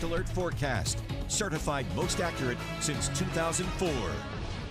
Alert forecast, certified most accurate since 2004.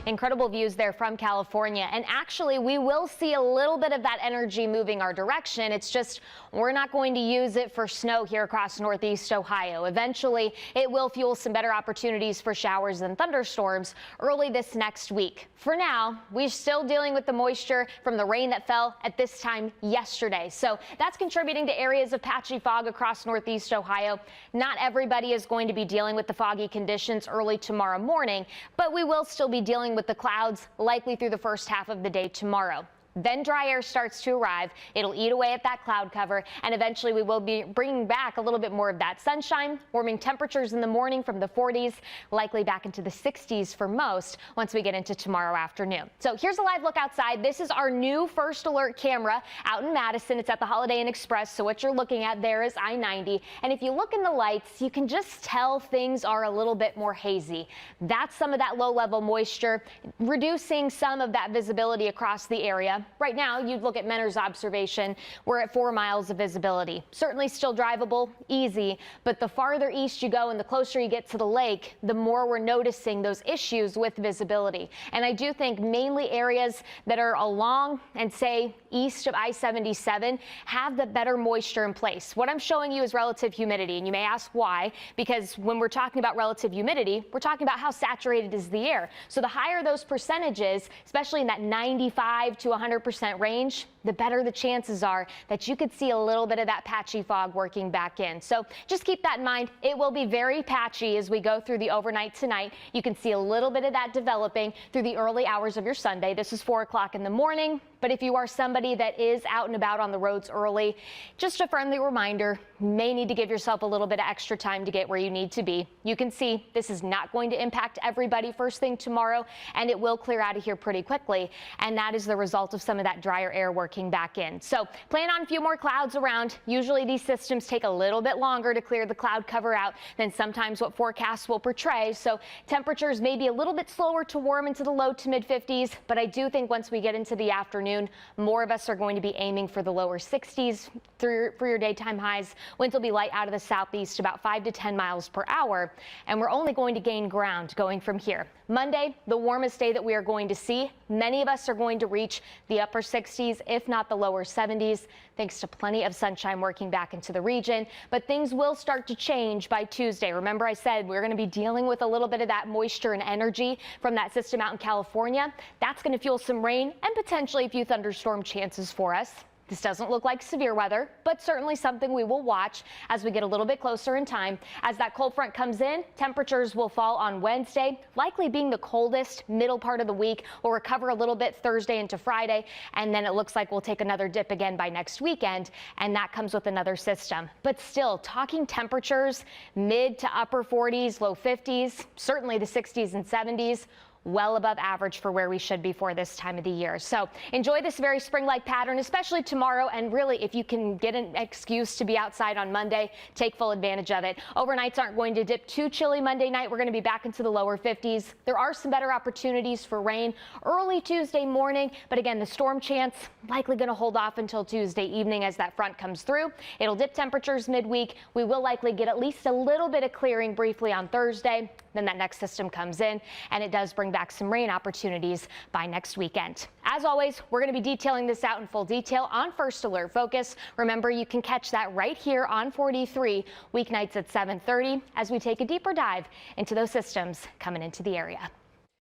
Incredible views there from California. And actually, we will see a little bit of that energy moving our direction. It's just we're not going to use it for snow here across northeast Ohio. Eventually, it will fuel some better opportunities for showers and thunderstorms early this next week. For now, we're still dealing with the moisture from the rain that fell at this time yesterday. So that's contributing to areas of patchy fog across northeast Ohio. Not everybody is going to be dealing with the foggy conditions early tomorrow morning, but we will still be dealing with the clouds likely through the first half of the day tomorrow. Then dry air starts to arrive. It'll eat away at that cloud cover, and eventually we will be bringing back a little bit more of that sunshine. Warming temperatures in the morning from the 40s, likely back into the 60s for most once we get into tomorrow afternoon. So here's a live look outside. This is our new First Alert camera out in Madison. It's at the Holiday Inn Express. So what you're looking at there is I-90. And if you look in the lights, you can just tell things are a little bit more hazy. That's some of that low level moisture, reducing some of that visibility across the area. Right now, you'd look at Menner's observation. We're at 4 miles of visibility. Certainly still drivable, easy, but the farther east you go and the closer you get to the lake, the more we're noticing those issues with visibility. And I do think mainly areas that are along and say east of I-77 have the better moisture in place. What I'm showing you is relative humidity, and you may ask why, because when we're talking about relative humidity, we're talking about how saturated is the air. So the higher those percentages, especially in that 95 to 100% range, the better the chances are that you could see a little bit of that patchy fog working back in. So just keep that in mind. It will be very patchy as we go through the overnight tonight. You can see a little bit of that developing through the early hours of your Sunday. This is 4 o'clock in the morning. But if you are somebody that is out and about on the roads early, just a friendly reminder, you may need to give yourself a little bit of extra time to get where you need to be. You can see this is not going to impact everybody first thing tomorrow, and it will clear out of here pretty quickly. And that is the result of some of that drier air working back in. So plan on a few more clouds around. Usually these systems take a little bit longer to clear the cloud cover out than sometimes what forecasts will portray. So temperatures may be a little bit slower to warm into the low to mid 50s, but I do think once we get into the afternoon, more of us are going to be aiming for the lower 60s for your daytime highs. Winds will be light out of the southeast, about 5 to 10 miles per hour, and we're only going to gain ground going from here. Monday, the warmest day that we are going to see. Many of us are going to reach the upper 60s, if not the lower 70s, thanks to plenty of sunshine working back into the region. But things will start to change by Tuesday. Remember, I said we're going to be dealing with a little bit of that moisture and energy from that system out in California. That's going to fuel some rain and potentially a few thunderstorm chances for us. This doesn't look like severe weather, but certainly something we will watch as we get a little bit closer in time. As that cold front comes in, temperatures will fall on Wednesday, likely being the coldest middle part of the week. We'll recover a little bit Thursday into Friday, and then it looks like we'll take another dip again by next weekend, and that comes with another system. But still, talking temperatures, mid to upper 40s, low 50s, certainly the 60s and 70s. Well above average for where we should be for this time of the year. So enjoy this very spring-like pattern, especially tomorrow. And really, if you can get an excuse to be outside on Monday, take full advantage of it. Overnights aren't going to dip too chilly Monday night. We're going to be back into the lower 50s. There are some better opportunities for rain early Tuesday morning. But again, the storm chance likely going to hold off until Tuesday evening as that front comes through. It'll dip temperatures midweek. We will likely get at least a little bit of clearing briefly on Thursday. Then that next system comes in, and it does bring back some rain opportunities by next weekend. As always, we're going to be detailing this out in full detail on First Alert Focus. Remember, you can catch that right here on 43 weeknights at 7:30 as we take a deeper dive into those systems coming into the area.